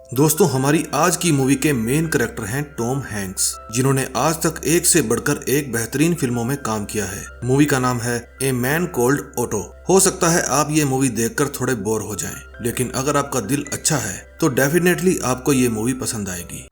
दोस्तों, हमारी आज की मूवी के मेन कैरेक्टर हैं टॉम हैंक्स, जिन्होंने आज तक एक से बढ़कर एक बेहतरीन फिल्मों में काम किया है। मूवी का नाम है ए मैन कॉल्ड ऑटो। हो सकता है आप ये मूवी देखकर थोड़े बोर हो जाएं, लेकिन अगर आपका दिल अच्छा है तो डेफिनेटली आपको ये मूवी पसंद आएगी।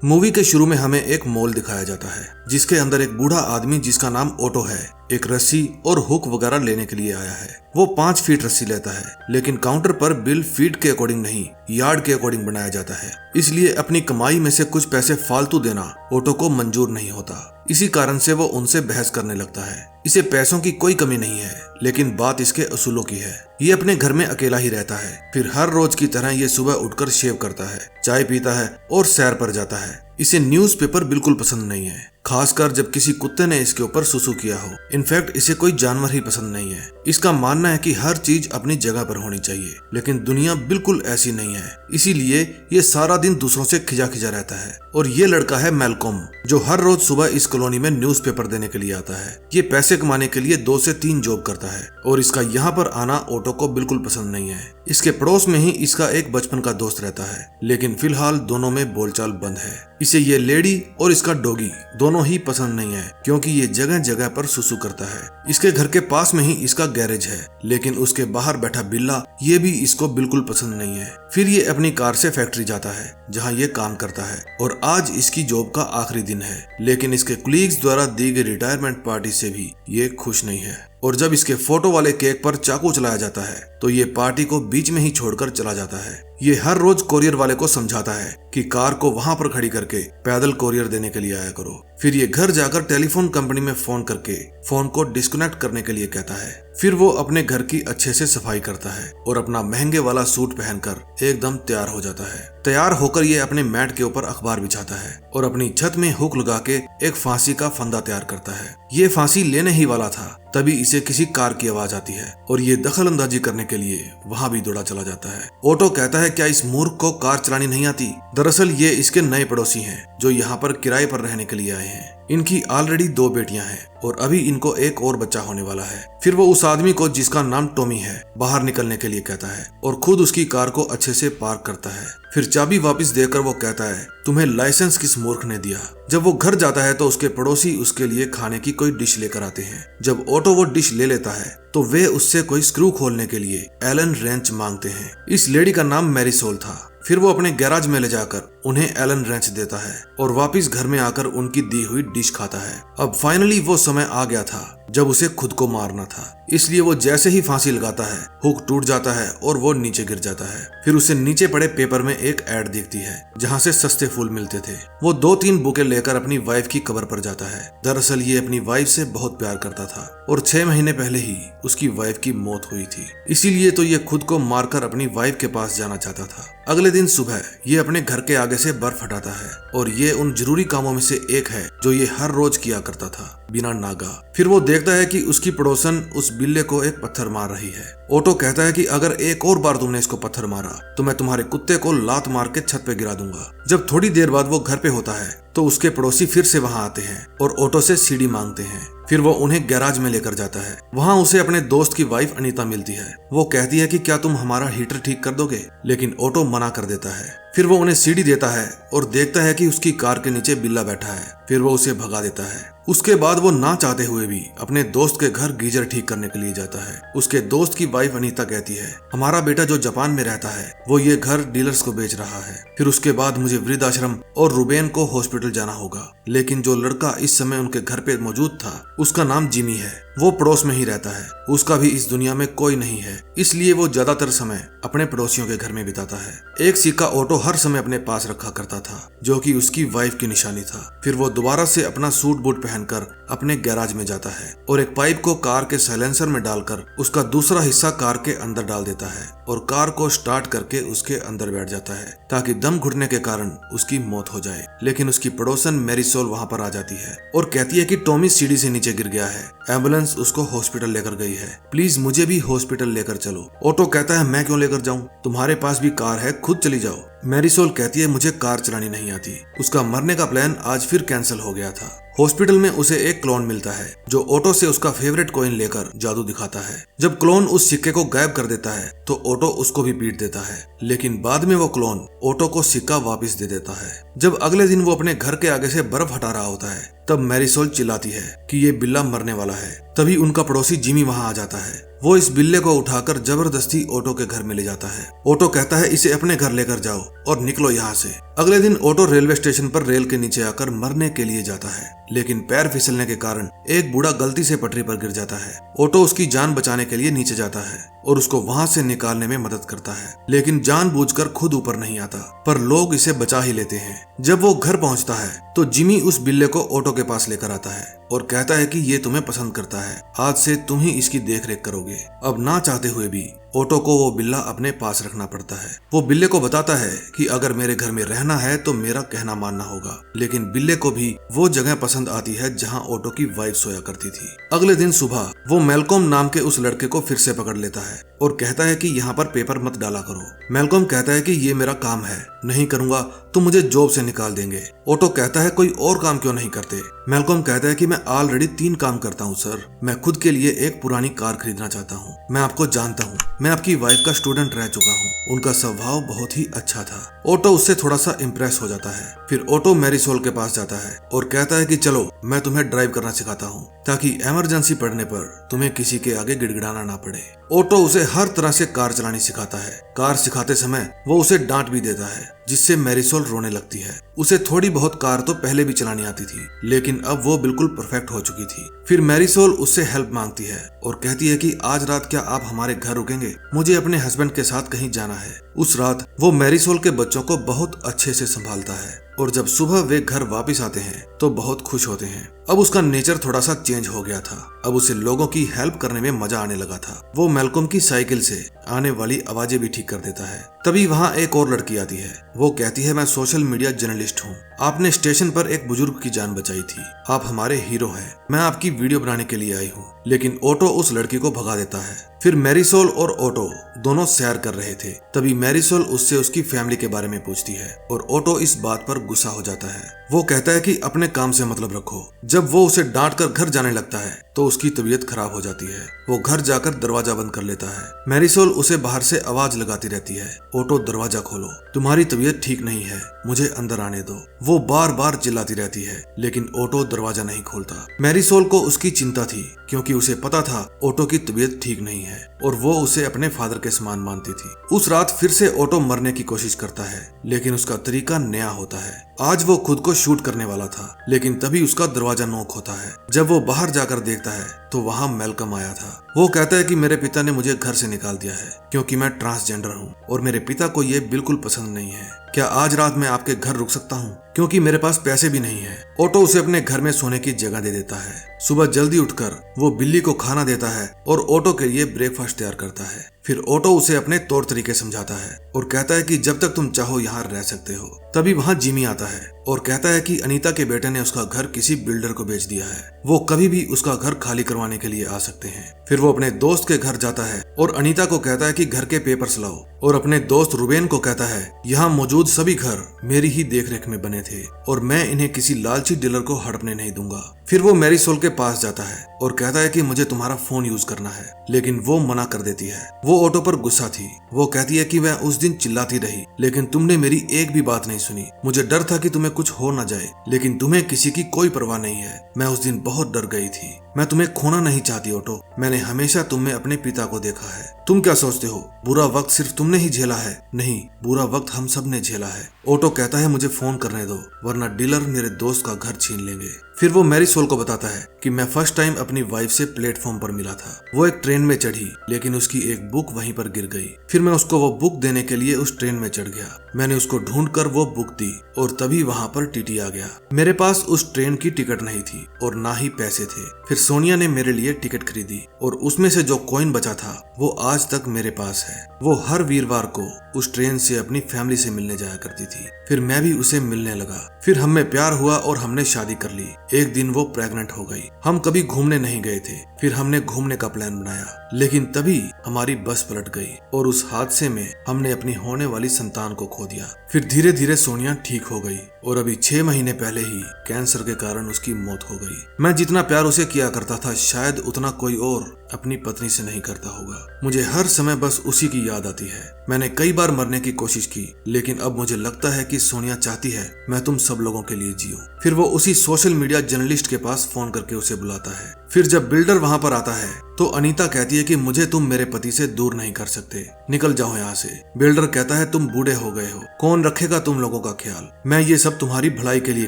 मूवी के शुरू में हमें एक मॉल दिखाया जाता है, जिसके अंदर एक बूढ़ा आदमी जिसका नाम ऑटो है, एक रस्सी और हुक वगैरह लेने के लिए आया है। वो 5 फीट रस्सी लेता है, लेकिन काउंटर पर बिल फीट के अकॉर्डिंग नहीं, यार्ड के अकॉर्डिंग बनाया जाता है। इसलिए अपनी कमाई में से कुछ पैसे फालतू देना ऑटो को मंजूर नहीं होता। इसी कारण से वो उनसे बहस करने लगता है। इसे पैसों की कोई कमी नहीं है, लेकिन बात इसके असूलों की है। ये अपने घर में अकेला ही रहता है। फिर हर रोज की तरह ये सुबह उठकर शेव करता है, चाय पीता है और सैर पर जाता है। इसे न्यूज़पेपर बिल्कुल पसंद नहीं है, खासकर जब किसी कुत्ते ने इसके ऊपर सुसु किया हो। इनफैक्ट इसे कोई जानवर ही पसंद नहीं है। इसका मानना है कि हर चीज अपनी जगह पर होनी चाहिए, लेकिन दुनिया बिल्कुल ऐसी नहीं है। इसीलिए ये सारा दिन दूसरों से खिजा खिजा रहता है। और ये लड़का है मैल्कॉम, जो हर रोज सुबह इस कॉलोनी में न्यूज़पेपर देने के लिए आता है। ये पैसे कमाने के लिए 2 से 3 जॉब करता है और इसका यहाँ पर आना ऑटो को बिल्कुल पसंद नहीं है। इसके पड़ोस में ही इसका एक बचपन का दोस्त रहता है, लेकिन फिलहाल दोनों में बोलचाल बंद है। इसे ये लेडी और इसका डॉगी दोनों ही पसंद नहीं है, क्योंकि ये जगह जगह पर सुसु करता है। इसके घर के पास में ही इसका गैरेज है, लेकिन उसके बाहर बैठा बिल्ला ये भी इसको बिल्कुल पसंद नहीं है। फिर ये अपनी कार से फैक्ट्री जाता है, जहाँ ये काम करता है, और आज इसकी जॉब का आखिरी दिन है। लेकिन इसके कुलीग्स द्वारा दी गई रिटायरमेंट पार्टी से भी ये खुश नहीं है। और जब इसके फोटो वाले केक पर चाकू चलाया जाता है, तो ये पार्टी को बीच में ही छोड़कर चला जाता है। ये हर रोज कोरियर वाले को समझाता है कि कार को वहां पर खड़ी करके पैदल कोरियर देने के लिए आया करो। फिर ये घर जाकर टेलीफोन कंपनी में फोन करके फोन को डिस्कनेक्ट करने के लिए कहता है। फिर वो अपने घर की अच्छे से सफाई करता है और अपना महंगे वाला सूट पहनकर एकदम तैयार हो जाता है। तैयार होकर ये अपने मैट के ऊपर अखबार बिछाता है और अपनी छत में हुक लगा के एक फांसी का फंदा तैयार करता है। ये फांसी लेने ही वाला था, तभी इसे किसी कार की आवाज आती है और ये दखल अंदाजी करने के लिए वहाँ भी दौड़ा चला जाता है। ऑटो कहता है, क्या इस मूर्ख को कार चलानी नहीं आती? दरअसल ये इसके नए पड़ोसी हैं, जो यहाँ पर किराए पर रहने के लिए आए हैं। इनकी ऑलरेडी 2 बेटियां हैं और अभी इनको एक और बच्चा होने वाला है। फिर वो उस आदमी को, जिसका नाम टॉमी है, बाहर निकलने के लिए कहता है और खुद उसकी कार को अच्छे से पार्क करता है। फिर चाबी वापस देकर वो कहता है, तुम्हें लाइसेंस किस मूर्ख ने दिया? जब वो घर जाता है तो उसके पड़ोसी उसके लिए खाने की कोई डिश लेकर आते हैं। जब ऑटो वो डिश ले लेता है तो वे उससे कोई स्क्रू खोलने के लिए एलन रेंच मांगते हैं। इस लेडी का नाम मैरीसोल था। फिर वो अपने गैराज में ले जाकर उन्हें एलन रेंच देता है और वापस घर में आकर उनकी दी हुई डिश खाता है। अब फाइनली वो समय आ गया था जब उसे खुद को मारना था, इसलिए वो जैसे ही फांसी लगाता है, हुक टूट जाता है और वो नीचे गिर जाता है। फिर उसे नीचे पड़े पेपर में एक ऐड दिखती है, जहाँ से सस्ते फूल मिलते थे। वो 2-3 बुके लेकर अपनी वाइफ की कब्र पर जाता है। दरअसल ये अपनी वाइफ से बहुत प्यार करता था और 6 महीने पहले ही उसकी वाइफ की मौत हुई थी। इसीलिए तो ये खुद को मारकर अपनी वाइफ के पास जाना चाहता था। अगले दिन सुबह ये अपने घर के आगे से बर्फ हटाता है और ये उन जरूरी कामों में से एक है जो ये हर रोज किया करता था, बिना नागा। फिर वो देखता है कि उसकी पड़ोसन उस बिल्ले को एक पत्थर मार रही है। ऑटो कहता है कि अगर एक और बार तुमने इसको पत्थर मारा तो मैं तुम्हारे कुत्ते को लात मार के छत पे गिरा दूंगा। जब थोड़ी देर बाद वो घर पे होता है तो उसके पड़ोसी फिर से वहां आते हैं और ऑटो से सीढ़ी मांगते हैं। फिर वो उन्हें गैराज में लेकर जाता है। वहां उसे अपने दोस्त की वाइफ अनीता मिलती है। वो कहती है कि क्या तुम हमारा हीटर ठीक कर दोगे, लेकिन ऑटो मना कर देता है। फिर वो उन्हें सीढ़ी देता है और देखता है कि उसकी कार के नीचे बिल्ला बैठा है। फिर वो उसे भगा देता है। उसके बाद वो ना चाहते हुए भी अपने दोस्त के घर गीजर ठीक करने के लिए जाता है। उसके दोस्त की वाइफ अनीता कहती है, हमारा बेटा जो जापान में रहता है वो ये घर डीलर्स को बेच रहा है। फिर उसके बाद मुझे वृद्धाश्रम और रुबेन को हॉस्पिटल जाना होगा। लेकिन जो लड़का इस समय उनके घर पे मौजूद था, उसका नाम जिमी है। वो पड़ोस में ही रहता है। उसका भी इस दुनिया में कोई नहीं है, इसलिए वो ज्यादातर समय अपने पड़ोसियों के घर में बिताता है। एक सिक्का ऑटो हर समय अपने पास रखा करता था, जो कि उसकी वाइफ की निशानी था। फिर वो दोबारा से अपना सूट बूट पहनकर अपने गैराज में जाता है और एक पाइप को कार के साइलेंसर में डालकर उसका दूसरा हिस्सा कार के अंदर डाल देता है और कार को स्टार्ट करके उसके अंदर बैठ जाता है, ताकि दम घुटने के कारण उसकी मौत हो जाए। लेकिन उसकी पड़ोसन मैरीसोल वहां पर आ जाती है और कहती है कि टॉमी सीढ़ी से नीचे गिर गया है, एम्बुलेंस उसको हॉस्पिटल लेकर गई है, प्लीज मुझे भी हॉस्पिटल लेकर चलो। ऑटो कहता है, मैं क्यों लेकर जाऊं, तुम्हारे पास भी कार है, खुद चली जाओ। मैरीसोल कहती है, मुझे कार चलानी नहीं आती। उसका मरने का प्लान आज फिर कैंसिल हो गया था। हॉस्पिटल में उसे एक क्लोन मिलता है जो ऑटो से उसका फेवरेट कॉइन लेकर जादू दिखाता है। जब क्लोन उस सिक्के को गायब कर देता है तो ऑटो उसको भी पीट देता है, लेकिन बाद में वो क्लोन ऑटो को सिक्का वापस दे देता है। जब अगले दिन वो अपने घर के आगे से बर्फ हटा रहा होता है तब मैरीसोल चिल्लाती है कि ये बिल्ला मरने वाला है। तभी उनका पड़ोसी जिमी वहां आ जाता है। वो इस बिल्ले को उठाकर जबरदस्ती ऑटो के घर में ले जाता है। ऑटो कहता है इसे अपने घर लेकर जाओ और निकलो यहाँ से। अगले दिन ऑटो रेलवे स्टेशन पर रेल के नीचे आकर मरने के लिए जाता है, लेकिन पैर फिसलने के कारण एक बूढ़ा गलती से पटरी पर गिर जाता है। ऑटो उसकी जान बचाने के लिए नीचे जाता है और उसको वहां से निकालने में मदद करता है, लेकिन जानबूझकर खुद ऊपर नहीं आता, पर लोग इसे बचा ही लेते हैं। जब वो घर पहुंचता है तो जिमी उस बिल्ले को ऑटो के पास लेकर आता है और कहता है कि ये तुम्हें पसंद करता है, आज से तुम ही इसकी देखरेख करोगे। अब ना चाहते हुए भी ऑटो को वो बिल्ला अपने पास रखना पड़ता है। वो बिल्ले को बताता है कि अगर मेरे घर में रहना है तो मेरा कहना मानना होगा, लेकिन बिल्ले को भी वो जगह पसंद आती है जहाँ ऑटो की वाइफ सोया करती थी। अगले दिन सुबह वो मैल्कॉम नाम के उस लड़के को फिर से पकड़ लेता है और कहता है कि यहाँ पर पेपर मत डाला करो। मैल्कॉम कहता है कि ये मेरा काम है, नहीं करूंगा तो मुझे जॉब से निकाल देंगे। ऑटो कहता है कोई और काम क्यों नहीं करते। मैल्कॉम कहता है कि मैं ऑलरेडी 3 काम करता हूँ सर। मैं खुद के लिए एक पुरानी कार खरीदना चाहता हूँ। मैं आपको जानता हूँ, मैं आपकी वाइफ का स्टूडेंट रह चुका हूँ। उनका स्वभाव बहुत ही अच्छा था। ऑटो उससे थोड़ा सा इम्प्रेस हो जाता है। फिर ऑटो मैरीसोल के पास जाता है और कहता है कि चलो मैं तुम्हें ड्राइव करना सिखाता हूँ ताकि इमरजेंसी पड़ने पर तुम्हें किसी के आगे गिड़गिड़ाना ना पड़े। ऑटो उसे हर तरह से कार चलानी सिखाता है। कार सिखाते समय वो उसे डांट भी देता है, जिससे मैरीसोल रोने लगती है। उसे थोड़ी बहुत कार तो पहले भी चलानी आती थी, लेकिन अब वो बिल्कुल परफेक्ट हो चुकी थी। फिर मैरीसोल उससे हेल्प मांगती है और कहती है कि आज रात क्या आप हमारे घर रुकेंगे, मुझे अपने हस्बैंड के साथ कहीं जाना है। उस रात वो मैरीसोल के बच्चों को बहुत अच्छे से संभालता है और जब सुबह वे घर वापस आते हैं तो बहुत खुश होते हैं। अब उसका नेचर थोड़ा सा चेंज हो गया था। अब उसे लोगों की हेल्प करने में मजा आने लगा था। वो मैल्कॉम की साइकिल से आने वाली आवाजें भी ठीक कर देता है। तभी वहाँ एक और लड़की आती है। वो कहती है मैं सोशल मीडिया जर्नलिस्ट हूँ, आपने स्टेशन पर एक बुजुर्ग की जान बचाई थी, आप हमारे हीरो हैं, मैं आपकी वीडियो बनाने के लिए आई हूँ। लेकिन ऑटो उस लड़की को भगा देता है। फिर मैरीसोल और ऑटो दोनों सैर कर रहे थे। तभी मैरीसोल उससे उसकी फैमिली के बारे में पूछती है और ऑटो इस बात पर गुस्सा हो जाता है। वो कहता है कि अपने काम से मतलब रखो। जब वो उसे डांट कर घर जाने लगता है तो उसकी तबीयत खराब हो जाती है। वो घर जाकर दरवाजा बंद कर लेता है। मैरीसोल उसे बाहर से आवाज लगाती रहती है, ऑटो दरवाजा खोलो, तुम्हारी तबीयत ठीक नहीं है, मुझे अंदर आने दो। वो बार बार चिल्लाती रहती है, लेकिन ऑटो दरवाजा नहीं खोलता। मैरीसोल को उसकी चिंता थी, क्योंकि उसे पता था ऑटो की तबीयत ठीक नहीं है और वो उसे अपने फादर के समान मानती थी। उस रात फिर से ऑटो मरने की कोशिश करता है, लेकिन उसका तरीका नया होता है। आज वो खुद को शूट करने वाला था, लेकिन तभी उसका दरवाजा नॉक होता है। जब वो बाहर जाकर देखता है तो वहाँ मैल्कम आया था। वो कहता है कि मेरे पिता ने मुझे घर से निकाल दिया है क्योंकि मैं ट्रांसजेंडर हूँ और मेरे पिता को ये बिल्कुल पसंद नहीं है। क्या आज रात मैं आपके घर रुक सकता हूँ, क्योंकि मेरे पास पैसे भी नहीं है। ऑटो उसे अपने घर में सोने की जगह दे देता है। सुबह जल्दी उठकर वो बिल्ली को खाना देता है और ऑटो के लिए ब्रेकफास्ट तैयार करता है। फिर ऑटो उसे अपने तौर तरीके समझाता है और कहता है कि जब तक तुम चाहो यहाँ रह सकते हो। तभी वहाँ जिमी आता है और कहता है कि अनीता के बेटे ने उसका घर किसी बिल्डर को बेच दिया है, वो कभी भी उसका घर खाली करवाने के लिए आ सकते हैं। फिर वो अपने दोस्त के घर जाता है और अनीता को कहता है कि घर के पेपर्स लाओ और अपने दोस्त रुबेन को कहता है यहाँ मौजूद सभी घर मेरी ही देखरेख में बने थे और मैं इन्हें किसी लालची डीलर को हड़पने नहीं दूंगा। फिर वो मैरीसोल के पास जाता है और कहता है कि मुझे तुम्हारा फोन यूज करना है, लेकिन वो मना कर देती है। वो ऑटो पर गुस्सा थी। वो कहती है कि मैं उस दिन चिल्लाती रही, लेकिन तुमने मेरी एक भी बात नहीं सुनी। मुझे डर था कि तुम्हें कुछ हो न जाए, लेकिन तुम्हें किसी की कोई परवाह नहीं है। मैं उस दिन बहुत डर गई थी। मैं तुम्हें खोना नहीं चाहती ऑटो, मैंने हमेशा तुम में अपने पिता को देखा है। तुम क्या सोचते हो बुरा वक्त सिर्फ तुमने ही झेला है? नहीं, बुरा वक्त हम सब ने झेला है। ऑटो कहता है मुझे फोन करने दो, वरना डीलर मेरे दोस्त का घर छीन लेंगे। फिर वो मैरीसोल को बताता है कि मैं फर्स्ट टाइम अपनी वाइफ से प्लेटफॉर्म पर मिला था। वो एक ट्रेन में चढ़ी, लेकिन उसकी एक बुक वहीं पर गिर गई। फिर मैं उसको वो बुक देने के लिए उस ट्रेन में चढ़ गया। मैंने उसको ढूंढकर वो बुक दी और तभी वहाँ पर टीटी आ गया। मेरे पास उस ट्रेन की टिकट नहीं थी और ना ही पैसे थे। फिर सोनिया ने मेरे लिए टिकट खरीदी और उसमें से जो कॉइन बचा था वो आज तक मेरे पास है। वो हर वीरवार को उस ट्रेन से अपनी फैमिली से मिलने जाया करती थी। फिर मैं भी उसे मिलने लगा। फिर हमें प्यार हुआ और हमने शादी कर ली। एक दिन वो प्रेग्नेंट हो गई। हम कभी घूमने नहीं गए थे, फिर हमने घूमने का प्लान बनाया, लेकिन तभी हमारी बस पलट गई और उस हादसे में हमने अपनी होने वाली संतान को खो दिया। फिर धीरे धीरे सोनिया ठीक हो गई और अभी 6 महीने पहले ही कैंसर के कारण उसकी मौत हो गई। मैं जितना प्यार उसे किया करता था शायद उतना कोई और अपनी पत्नी से नहीं करता होगा। मुझे हर समय बस उसी की याद आती है। मैंने कई बार मरने की कोशिश की, लेकिन अब मुझे लगता है कि सोनिया चाहती है मैं तुम सब लोगों के लिए जीऊं। फिर वो उसी सोशल मीडिया जर्नलिस्ट के पास फोन करके उसे बुलाता है। फिर जब बिल्डर वहां पर आता है तो अनीता कहती है कि मुझे तुम मेरे पति से दूर नहीं कर सकते, निकल जाओ यहाँ से। बिल्डर कहता है तुम बूढ़े हो गए हो, कौन रखेगा तुम लोगों का ख्याल, मैं ये सब तुम्हारी भलाई के लिए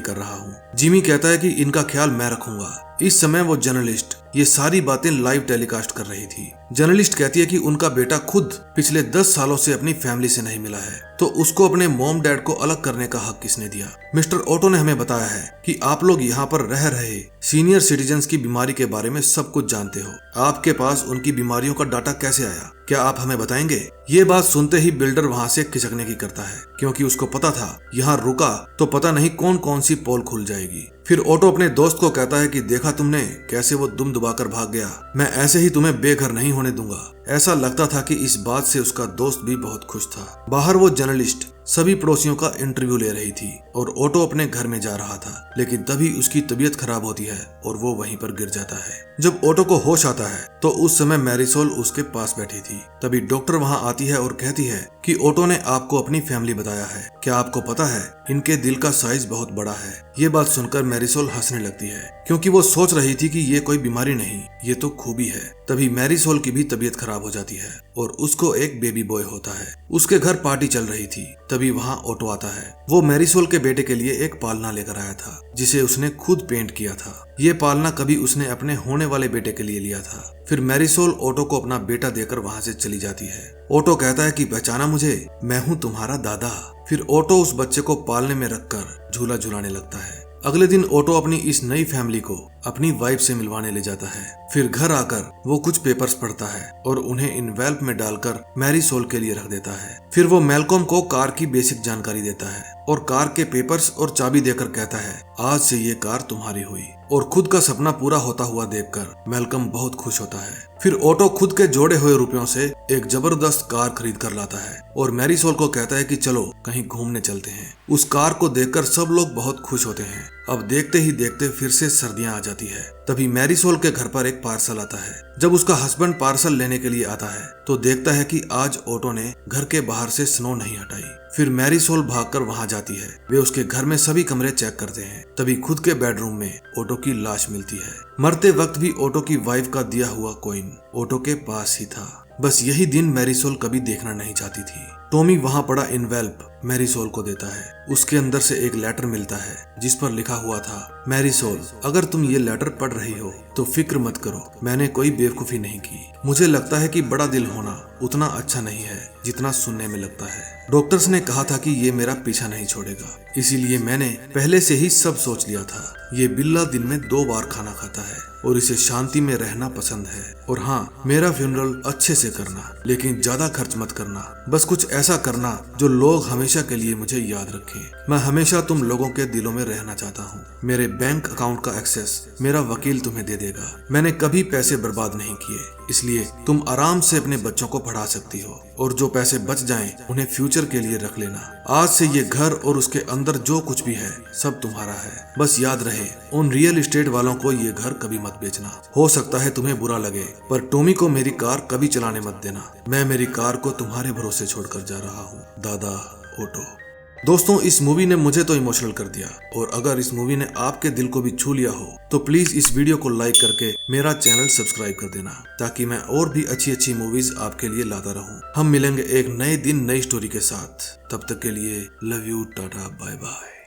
कर रहा हूँ। जिमी कहता है कि इनका ख्याल मैं रखूंगा। इस समय वो जर्नलिस्ट ये सारी बातें लाइव टेलीकास्ट कर रही थी। जर्नलिस्ट कहती है कि उनका बेटा खुद पिछले 10 सालों से अपनी फैमिली से नहीं मिला है, तो उसको अपने मॉम डैड को अलग करने का हक किसने दिया। मिस्टर ओटो ने हमें बताया है कि आप लोग यहाँ पर रह रहे सीनियर सिटीजन्स की बीमारी के बारे में सब कुछ जानते हो। आपके पास उनकी बीमारियों का डाटा कैसे आया, क्या आप हमें बताएंगे? ये बात सुनते ही बिल्डर वहाँ से खिसकने की करता है, क्योंकि उसको पता था यहाँ रुका तो पता नहीं कौन कौन सी पोल खुल जाएगी। फिर ओटो अपने दोस्त को कहता है कि देखा तुमने कैसे वो दुम दबाकर भाग गया, मैं ऐसे ही तुम्हें बेघर नहीं होने दूंगा। ऐसा लगता था कि इस बात से उसका दोस्त भी बहुत खुश था। बाहर वो जर्नलिस्ट सभी पड़ोसियों का इंटरव्यू ले रही थी और ओटो अपने घर में जा रहा था, लेकिन तभी उसकी तबीयत खराब होती है और वो वहीं पर गिर जाता है। जब ओटो को होश आता है तो उस समय मैरिसोल उसके पास बैठी थी। तभी डॉक्टर वहां आती है और कहती है कि ओटो ने आपको अपनी फैमिली बताया है, क्या आपको पता है इनके दिल का साइज बहुत बड़ा है। ये बात सुनकर मैरिसोल हंसने लगती है, क्योंकि वो सोच रही थी कि ये कोई बीमारी नहीं, ये तो खूबी है। तभी मैरिसोल की भी तबीयत खराब हो जाती है और उसको एक बेबी बॉय होता है। उसके घर पार्टी चल रही थी, तभी वहाँ ओटो आता है। वो मैरिसोल के बेटे के लिए एक पालना लेकर आया था, जिसे उसने खुद पेंट किया था। ये पालना कभी उसने अपने होने वाले बेटे के लिए लिया था। फिर मैरिसोल ओटो को अपना बेटा देकर वहाँ से चली जाती है। ओटो कहता है कि पहचाना मुझे, मैं हूँ तुम्हारा दादा। फिर ओटो उस बच्चे को पालने में रखकर झूला झुलाने लगता है। अगले दिन ओटो अपनी इस नई फैमिली को अपनी वाइफ से मिलवाने ले जाता है। फिर घर आकर वो कुछ पेपर्स पढ़ता है और उन्हें इनवेल्प में डालकर मैरिसोल के लिए रख देता है। फिर वो मैल्कॉम को कार की बेसिक जानकारी देता है और कार के पेपर्स और चाबी देकर कहता है आज से ये कार तुम्हारी हुई। और खुद का सपना पूरा होता हुआ देखकर मैल्कम बहुत खुश होता है। फिर ओटो खुद के जोड़े हुए रुपयों से एक जबरदस्त कार खरीद कर लाता है और मैरिसोल को कहता है कि चलो कहीं घूमने चलते हैं। उस कार को देखकर सब लोग बहुत खुश होते हैं। अब देखते ही देखते फिर से सर्दियां आ जाती है। तभी मैरिसोल के घर पर एक पार्सल आता है। जब उसका हस्बैंड पार्सल लेने के लिए आता है तो देखता है कि आज ओटो ने घर के बाहर से स्नो नहीं हटाई। फिर मैरिसोल भागकर वहां जाती है। वे उसके घर में सभी कमरे चेक करते हैं। तभी खुद के बेडरूम में ओटो की लाश मिलती है। मरते वक्त भी ओटो की वाइफ का दिया हुआ कॉइन ओटो के पास ही था। बस यही दिन मैरिसोल कभी देखना नहीं चाहती थी। टॉमी वहां पड़ा इनवेल्प मैरिसोल को देता है। उसके अंदर से एक लेटर मिलता है जिस पर लिखा हुआ था, मैरिसोल अगर तुम ये लेटर पढ़ रही हो तो फिक्र मत करो, मैंने कोई बेवकूफी नहीं की। मुझे लगता है कि बड़ा दिल होना उतना अच्छा नहीं है जितना सुनने में लगता है। डॉक्टर्स ने कहा था कि ये मेरा पीछा नहीं छोड़ेगा, इसीलिए मैंने पहले से ही सब सोच लिया था। ये बिल्ला दिन में 2 बार खाना खाता है और इसे शांति में रहना पसंद है। और हाँ, मेरा फ्यूनरल अच्छे से करना, लेकिन ज्यादा खर्च मत करना। बस कुछ ऐसा करना जो लोग हमेशा के लिए मुझे याद रखें। मैं हमेशा तुम लोगों के दिलों में रहना चाहता हूँ। मेरे बैंक अकाउंट का एक्सेस मेरा वकील तुम्हें दे देगा। मैंने कभी पैसे बर्बाद नहीं किए, इसलिए तुम आराम से अपने बच्चों को पढ़ा सकती हो और जो पैसे बच जाएं उन्हें फ्यूचर के लिए रख लेना। आज से ये घर और उसके अंदर जो कुछ भी है सब तुम्हारा है। बस याद रहे उन रियल एस्टेट वालों को ये घर कभी मत बेचना। हो सकता है तुम्हें बुरा लगे, पर टॉमी को मेरी कार कभी चलाने मत देना। मैं मेरी कार को तुम्हारे भरोसे छोड़कर जा रहा हूँ। दादा ओटो। दोस्तों, इस मूवी ने मुझे तो इमोशनल कर दिया, और अगर इस मूवी ने आपके दिल को भी छू लिया हो तो प्लीज इस वीडियो को लाइक करके मेरा चैनल सब्सक्राइब कर देना, ताकि मैं और भी अच्छी मूवीज आपके लिए लाता रहूं। हम मिलेंगे एक नए दिन नई स्टोरी के साथ। तब तक के लिए love you, ta ta, bye bye.